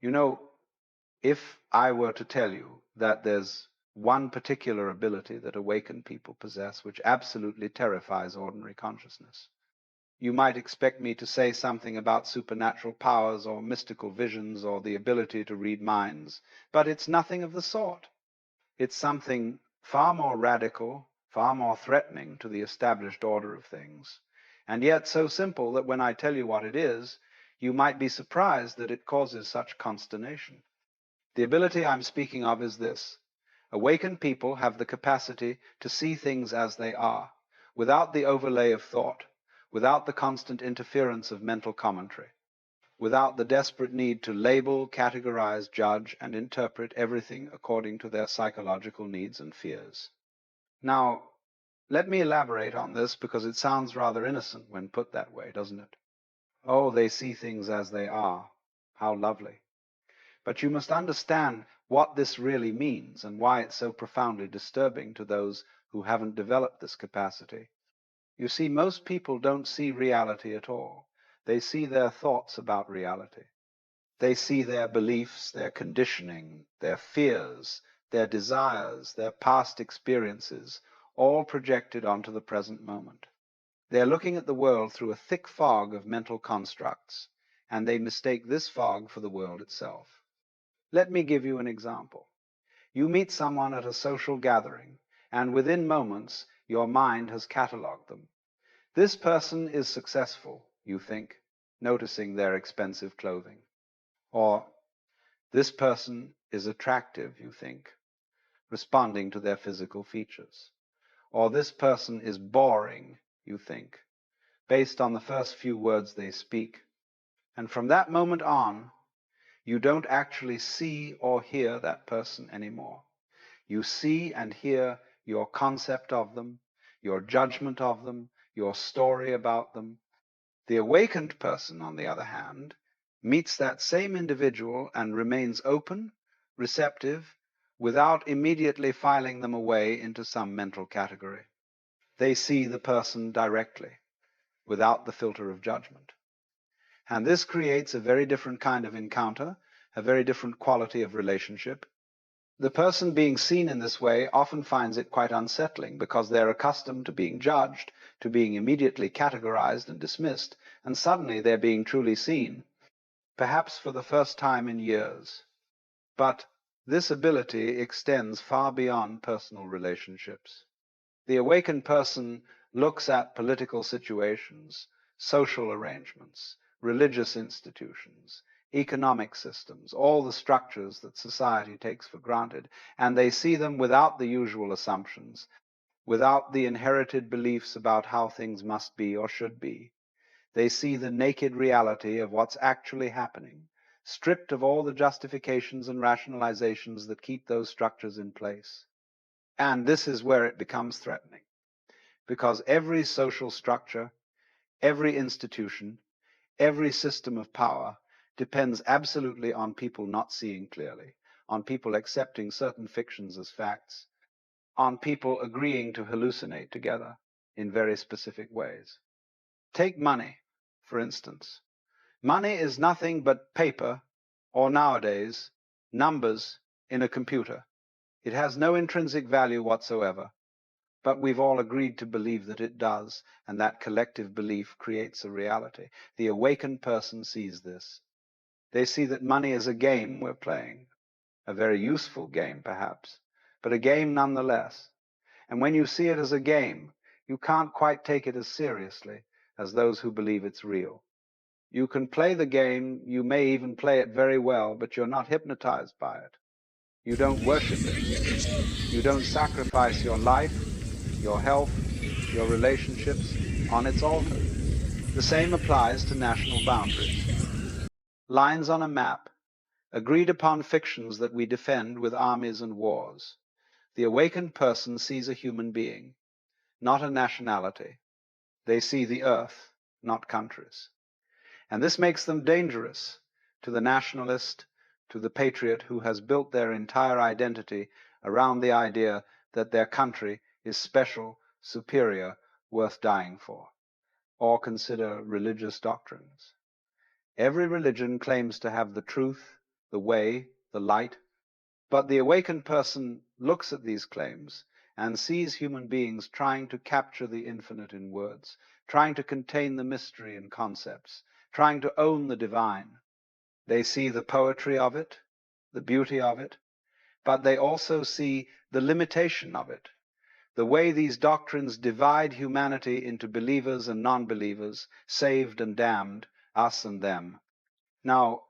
You know, if I were to tell you that there's one particular ability that awakened people possess which absolutely terrifies ordinary consciousness, you might expect me to say something about supernatural powers or mystical visions or the ability to read minds, but it's nothing of the sort. It's something far more radical, far more threatening to the established order of things, and yet so simple that when I tell you what it is, you might be surprised that it causes such consternation. The ability I'm speaking of is this: awakened people have the capacity to see things as they are, without the overlay of thought, without the constant interference of mental commentary, without the desperate need to label, categorize, judge, and interpret everything according to their psychological needs and fears. Now, let me elaborate on this because it sounds rather innocent when put that way, doesn't it? Oh, they see things as they are. How lovely. But you must understand what this really means and why it's so profoundly disturbing to those who haven't developed this capacity. You see, most people don't see reality at all. They see their thoughts about reality. They see their beliefs, their conditioning, their fears, their desires, their past experiences, all projected onto the present moment. They are looking at the world through a thick fog of mental constructs, and they mistake this fog for the world itself. Let me give you an example. You meet someone at a social gathering, and within moments your mind has catalogued them. This person is successful, you think, noticing their expensive clothing. Or, this person is attractive, you think, responding to their physical features. Or this person is boring, you think, based on the first few words they speak. And from that moment on, you don't actually see or hear that person anymore. You see and hear your concept of them, your judgment of them, your story about them. The awakened person, on the other hand, meets that same individual and remains open, receptive, without immediately filing them away into some mental category. They see the person directly, without the filter of judgment. And this creates a very different kind of encounter, a very different quality of relationship. The person being seen in this way often finds it quite unsettling because they're accustomed to being judged, to being immediately categorized and dismissed, and suddenly they're being truly seen, perhaps for the first time in years. But this ability extends far beyond personal relationships. The awakened person looks at political situations, social arrangements, religious institutions, economic systems, all the structures that society takes for granted, and they see them without the usual assumptions, without the inherited beliefs about how things must be or should be. They see the naked reality of what's actually happening, stripped of all the justifications and rationalizations that keep those structures in place. And this is where it becomes threatening, because every social structure, every institution, every system of power depends absolutely on people not seeing clearly, on people accepting certain fictions as facts, on people agreeing to hallucinate together in very specific ways. Take money, for instance. Money is nothing but paper, or nowadays, numbers in a computer. It has no intrinsic value whatsoever. But we've all agreed to believe that it does, and that collective belief creates a reality. The awakened person sees this. They see that money is a game we're playing, a very useful game perhaps, but a game nonetheless. And when you see it as a game, you can't quite take it as seriously as those who believe it's real. You can play the game, you may even play it very well, but you're not hypnotized by it. You don't worship it. You don't sacrifice your life, your health, your relationships on its altar. The same applies to national boundaries. Lines on a map, agreed upon fictions that we defend with armies and wars. The awakened person sees a human being, not a nationality. They see the earth, not countries. And this makes them dangerous to the nationalist, to the patriot who has built their entire identity around the idea that their country is special, superior, worth dying for. Or consider religious doctrines. Every religion claims to have the truth, the way, the light. But the awakened person looks at these claims and sees human beings trying to capture the infinite in words, trying to contain the mystery in concepts, trying to own the divine. They see the poetry of it, the beauty of it, but they also see the limitation of it, the way these doctrines divide humanity into believers and non-believers, saved and damned, us and them. Now,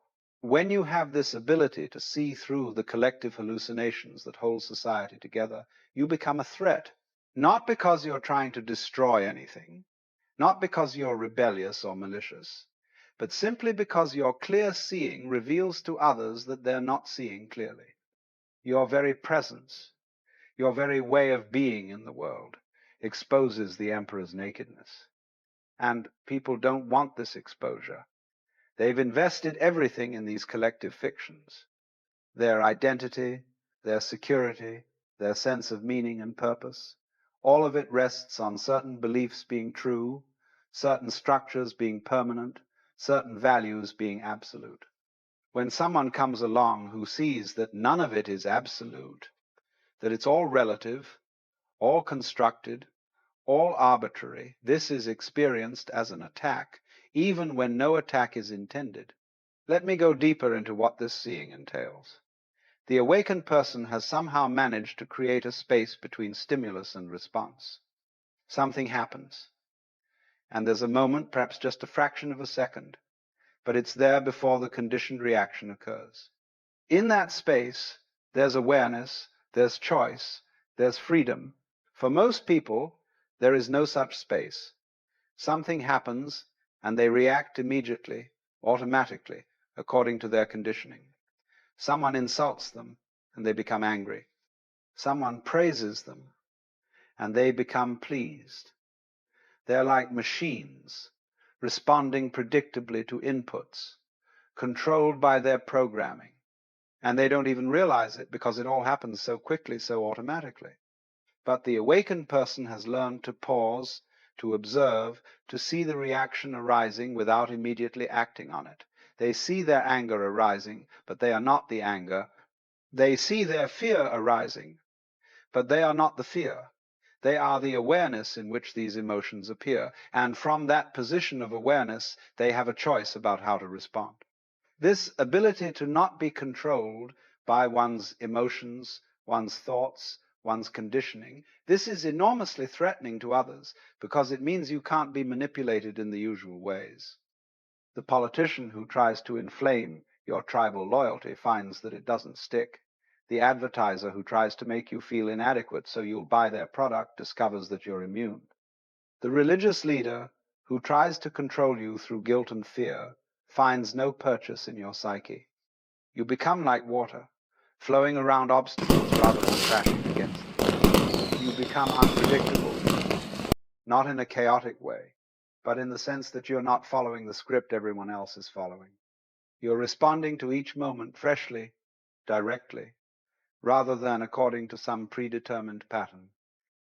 when you have this ability to see through the collective hallucinations that hold society together, you become a threat, not because you're trying to destroy anything, not because you're rebellious or malicious, but simply because your clear seeing reveals to others that they're not seeing clearly. Your very presence, your very way of being in the world, exposes the emperor's nakedness. And people don't want this exposure. They've invested everything in these collective fictions. Their identity, their security, their sense of meaning and purpose, all of it rests on certain beliefs being true, certain structures being permanent, certain values being absolute. When someone comes along who sees that none of it is absolute, that it's all relative, all constructed, all arbitrary, this is experienced as an attack, even when no attack is intended. Let me go deeper into what this seeing entails. The awakened person has somehow managed to create a space between stimulus and response. Something happens, and there's a moment, perhaps just a fraction of a second, but it's there before the conditioned reaction occurs. In that space, there's awareness, there's choice, there's freedom. For most people, there is no such space. Something happens, and they react immediately, automatically, according to their conditioning. Someone insults them, and they become angry. Someone praises them, and they become pleased. They're like machines, responding predictably to inputs, controlled by their programming. And they don't even realize it because it all happens so quickly, so automatically. But the awakened person has learned to pause, to observe, to see the reaction arising without immediately acting on it. They see their anger arising, but they are not the anger. They see their fear arising, but they are not the fear. They are the awareness in which these emotions appear, and from that position of awareness, they have a choice about how to respond. This ability to not be controlled by one's emotions, one's thoughts, one's conditioning, this is enormously threatening to others because it means you can't be manipulated in the usual ways. The politician who tries to inflame your tribal loyalty finds that it doesn't stick. The advertiser who tries to make you feel inadequate so you'll buy their product discovers that you're immune. The religious leader who tries to control you through guilt and fear finds no purchase in your psyche. You become like water, flowing around obstacles rather than crashing against them. You become unpredictable, not in a chaotic way, but in the sense that you're not following the script everyone else is following. You're responding to each moment freshly, directly, rather than according to some predetermined pattern.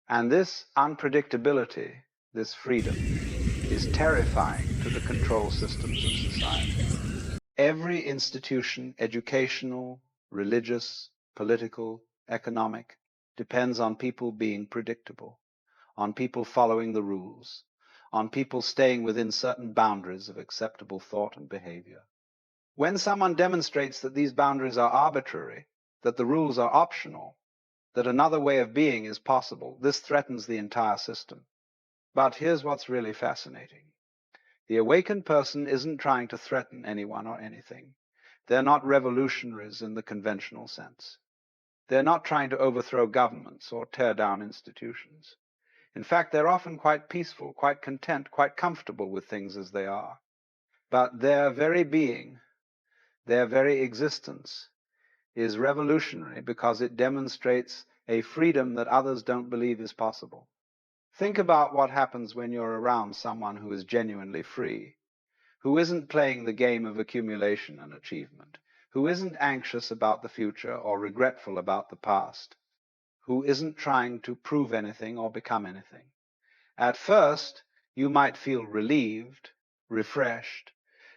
And this unpredictability, this freedom, is terrifying to the control systems of society. Every institution, educational, religious, political, economic, depends on people being predictable, on people following the rules, on people staying within certain boundaries of acceptable thought and behavior. When someone demonstrates that these boundaries are arbitrary, that the rules are optional, that another way of being is possible, this threatens the entire system. But here's what's really fascinating. The awakened person isn't trying to threaten anyone or anything. They're not revolutionaries in the conventional sense. They're not trying to overthrow governments or tear down institutions. In fact, they're often quite peaceful, quite content, quite comfortable with things as they are. But their very being, their very existence, is revolutionary because it demonstrates a freedom that others don't believe is possible. Think about what happens when you're around someone who is genuinely free, who isn't playing the game of accumulation and achievement, who isn't anxious about the future or regretful about the past, who isn't trying to prove anything or become anything. At first, you might feel relieved, refreshed,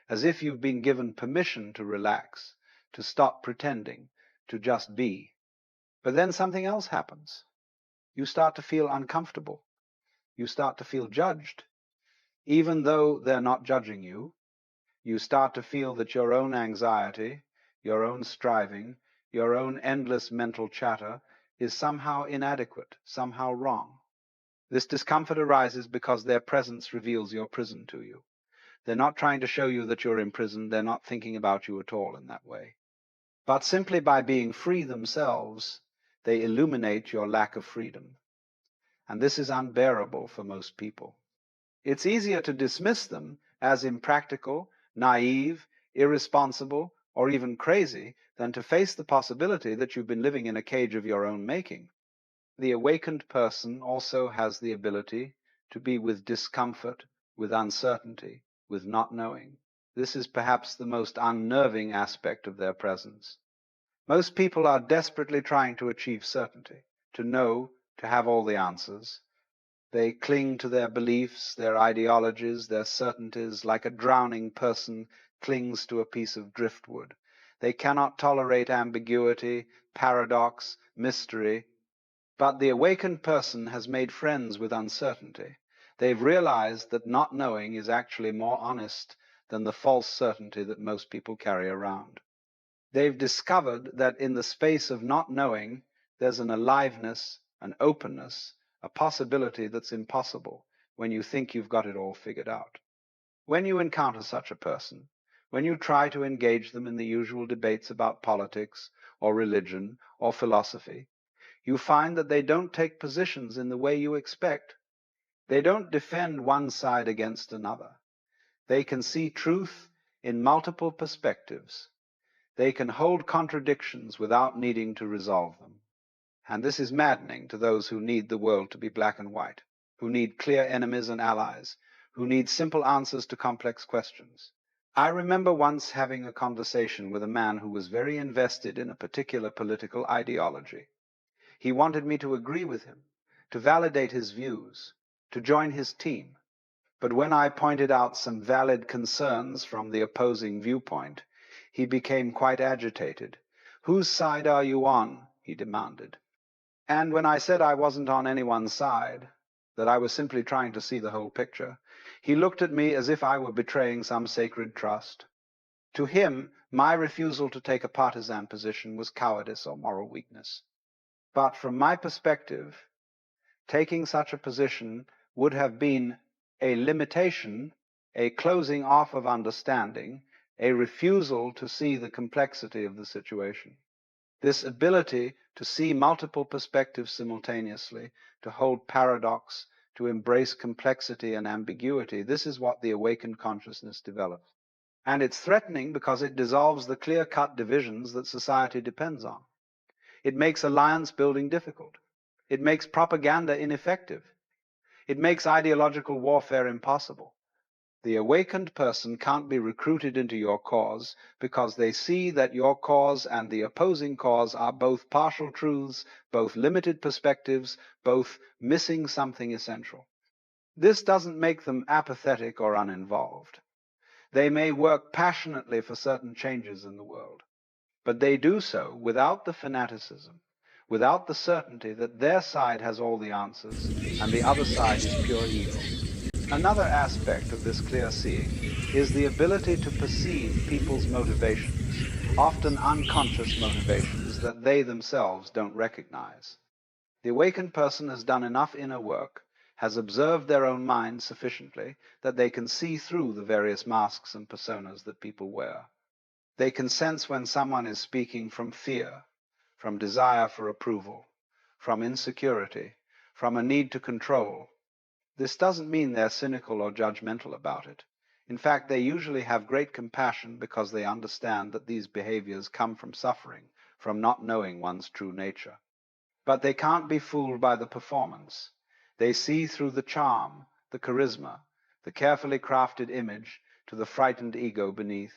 as if you've been given permission to relax, to stop pretending, to just be. But then something else happens. You start to feel uncomfortable. You start to feel judged. Even though they're not judging you, you start to feel that your own anxiety, your own striving, your own endless mental chatter is somehow inadequate, somehow wrong. This discomfort arises because their presence reveals your prison to you. They're not trying to show you that you're imprisoned. They're not thinking about you at all in that way. But simply by being free themselves, they illuminate your lack of freedom. And this is unbearable for most people. It's easier to dismiss them as impractical, naive, irresponsible, or even crazy than to face the possibility that you've been living in a cage of your own making. The awakened person also has the ability to be with discomfort, with uncertainty, with not knowing. This is perhaps the most unnerving aspect of their presence. Most people are desperately trying to achieve certainty, to know, to have all the answers. They cling to their beliefs, their ideologies, their certainties, like a drowning person clings to a piece of driftwood. They cannot tolerate ambiguity, paradox, mystery. But the awakened person has made friends with uncertainty. They've realized that not knowing is actually more honest than the false certainty that most people carry around. They've discovered that in the space of not knowing, there's an aliveness, an openness, a possibility that's impossible when you think you've got it all figured out. When you encounter such a person, when you try to engage them in the usual debates about politics or religion or philosophy, you find that they don't take positions in the way you expect. They don't defend one side against another. They can see truth in multiple perspectives. They can hold contradictions without needing to resolve them. And this is maddening to those who need the world to be black and white, who need clear enemies and allies, who need simple answers to complex questions. I remember once having a conversation with a man who was very invested in a particular political ideology. He wanted me to agree with him, to validate his views, to join his team. But when I pointed out some valid concerns from the opposing viewpoint, he became quite agitated. "Whose side are you on?" he demanded. And when I said I wasn't on anyone's side, that I was simply trying to see the whole picture, he looked at me as if I were betraying some sacred trust. To him, my refusal to take a partisan position was cowardice or moral weakness. But from my perspective, taking such a position would have been a limitation, a closing off of understanding, a refusal to see the complexity of the situation. This ability to see multiple perspectives simultaneously, to hold paradox, to embrace complexity and ambiguity, this is what the awakened consciousness develops. And it's threatening because it dissolves the clear-cut divisions that society depends on. It makes alliance building difficult. It makes propaganda ineffective. It makes ideological warfare impossible. The awakened person can't be recruited into your cause because they see that your cause and the opposing cause are both partial truths, both limited perspectives, both missing something essential. This doesn't make them apathetic or uninvolved. They may work passionately for certain changes in the world, but they do so without the fanaticism, without the certainty that their side has all the answers and the other side is pure evil. Another aspect of this clear seeing is the ability to perceive people's motivations, often unconscious motivations that they themselves don't recognize. The awakened person has done enough inner work, has observed their own mind sufficiently that they can see through the various masks and personas that people wear. They can sense when someone is speaking from fear, from desire for approval, from insecurity, from a need to control. This doesn't mean they're cynical or judgmental about it. In fact, they usually have great compassion because they understand that these behaviors come from suffering, from not knowing one's true nature. But they can't be fooled by the performance. They see through the charm, the charisma, the carefully crafted image to the frightened ego beneath.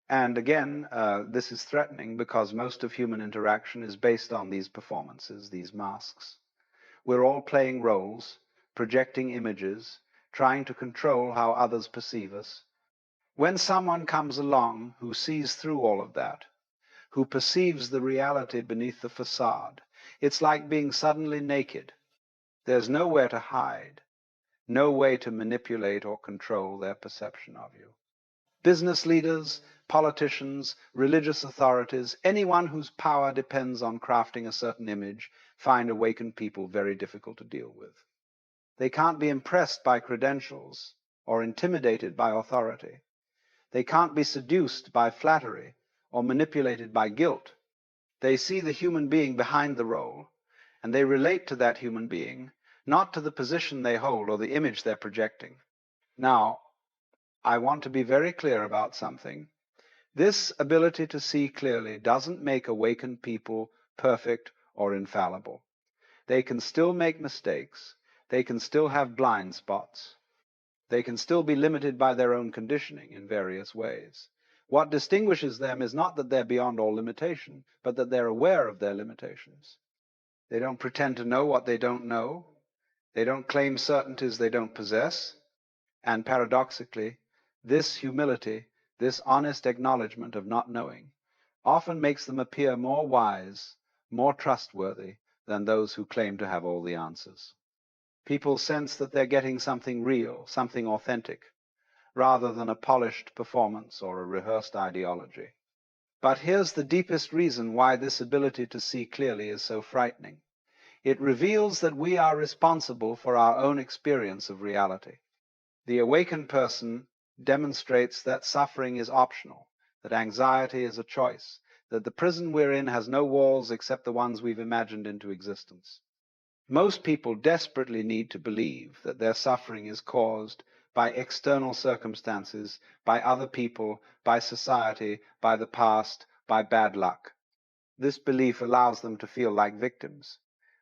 And again, this is threatening because most of human interaction is based on these performances, these masks. We're all playing roles, projecting images, trying to control how others perceive us. When someone comes along who sees through all of that, who perceives the reality beneath the facade. It's like being suddenly naked. There's nowhere to hide, no way to manipulate or control their perception of you. Business leaders, politicians, religious authorities, anyone whose power depends on crafting a certain image, find awakened people very difficult to deal with. They can't be impressed by credentials or intimidated by authority. They can't be seduced by flattery or manipulated by guilt. They see the human being behind the role, and they relate to that human being, not to the position they hold or the image they're projecting. Now, I want to be very clear about something. This ability to see clearly doesn't make awakened people perfect or infallible. They can still make mistakes. They can still have blind spots. They can still be limited by their own conditioning in various ways. What distinguishes them is not that they're beyond all limitation, but that they're aware of their limitations. They don't pretend to know what they don't know. They don't claim certainties they don't possess. And paradoxically, this humility, this honest acknowledgement of not knowing, often makes them appear more wise, more trustworthy than those who claim to have all the answers. People sense that they're getting something real, something authentic, rather than a polished performance or a rehearsed ideology. But here's the deepest reason why this ability to see clearly is so frightening. It reveals that we are responsible for our own experience of reality. The awakened person demonstrates that suffering is optional, that anxiety is a choice, that the prison we're in has no walls except the ones we've imagined into existence. Most people desperately need to believe that their suffering is caused by external circumstances, by other people, by society, by the past, by bad luck. This belief allows them to feel like victims,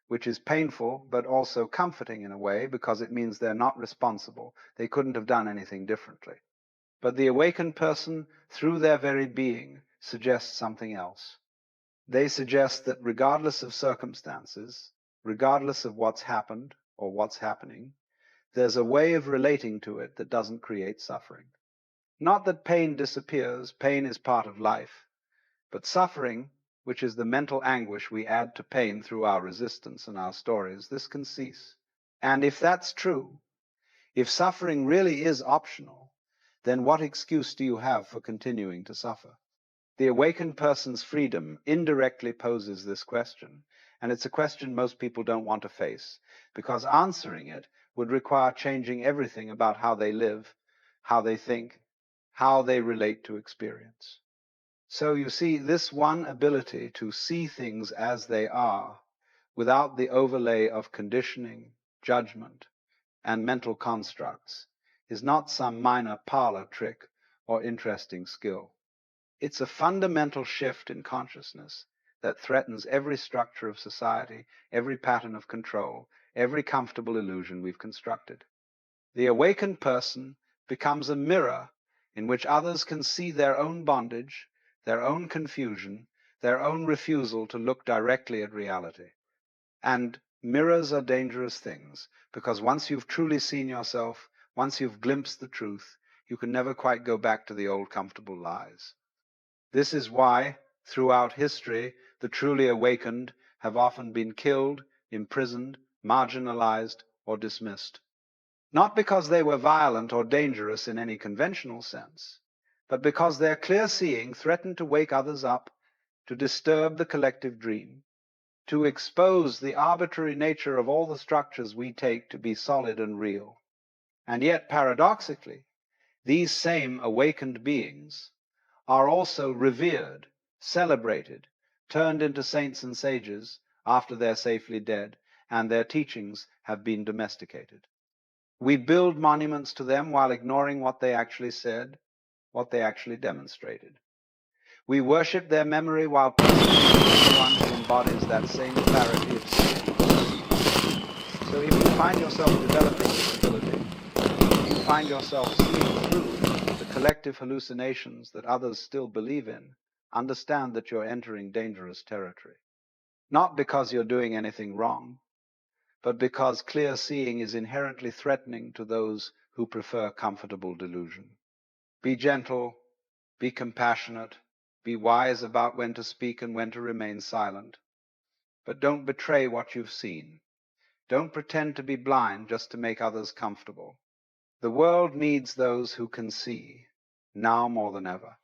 which is painful but also comforting in a way because it means they're not responsible. They couldn't have done anything differently. But the awakened person, through their very being, suggests something else. They suggest that regardless of circumstances, regardless of what's happened or what's happening, there's a way of relating to it that doesn't create suffering. Not that pain disappears, pain is part of life, but suffering, which is the mental anguish we add to pain through our resistance and our stories, this can cease. And if that's true, if suffering really is optional, then what excuse do you have for continuing to suffer? The awakened person's freedom indirectly poses this question, and it's a question most people don't want to face, because answering it would require changing everything about how they live, how they think, how they relate to experience. So you see, this one ability to see things as they are, without the overlay of conditioning, judgment, and mental constructs, is not some minor parlor trick or interesting skill. It's a fundamental shift in consciousness that threatens every structure of society, every pattern of control, every comfortable illusion we've constructed. The awakened person becomes a mirror in which others can see their own bondage, their own confusion, their own refusal to look directly at reality. And mirrors are dangerous things, because once you've truly seen yourself, once you've glimpsed the truth, you can never quite go back to the old comfortable lies. This is why, throughout history, the truly awakened have often been killed, imprisoned, marginalized, or dismissed. Not because they were violent or dangerous in any conventional sense, but because their clear seeing threatened to wake others up, to disturb the collective dream, to expose the arbitrary nature of all the structures we take to be solid and real. And yet, paradoxically, these same awakened beings are also revered, celebrated, turned into saints and sages after they're safely dead, and their teachings have been domesticated. We build monuments to them while ignoring what they actually said, what they actually demonstrated. We worship their memory while persecuting anyone who embodies that same clarity of seeing. So if you find yourself developing this ability, if you find yourself seeing through the collective hallucinations that others still believe in, understand that you're entering dangerous territory. Not because you're doing anything wrong, but because clear seeing is inherently threatening to those who prefer comfortable delusion. Be gentle, be compassionate, Be wise about when to speak and when to remain silent. But don't betray what you've seen. Don't pretend to be blind just to make others comfortable. The world needs those who can see, now more than ever.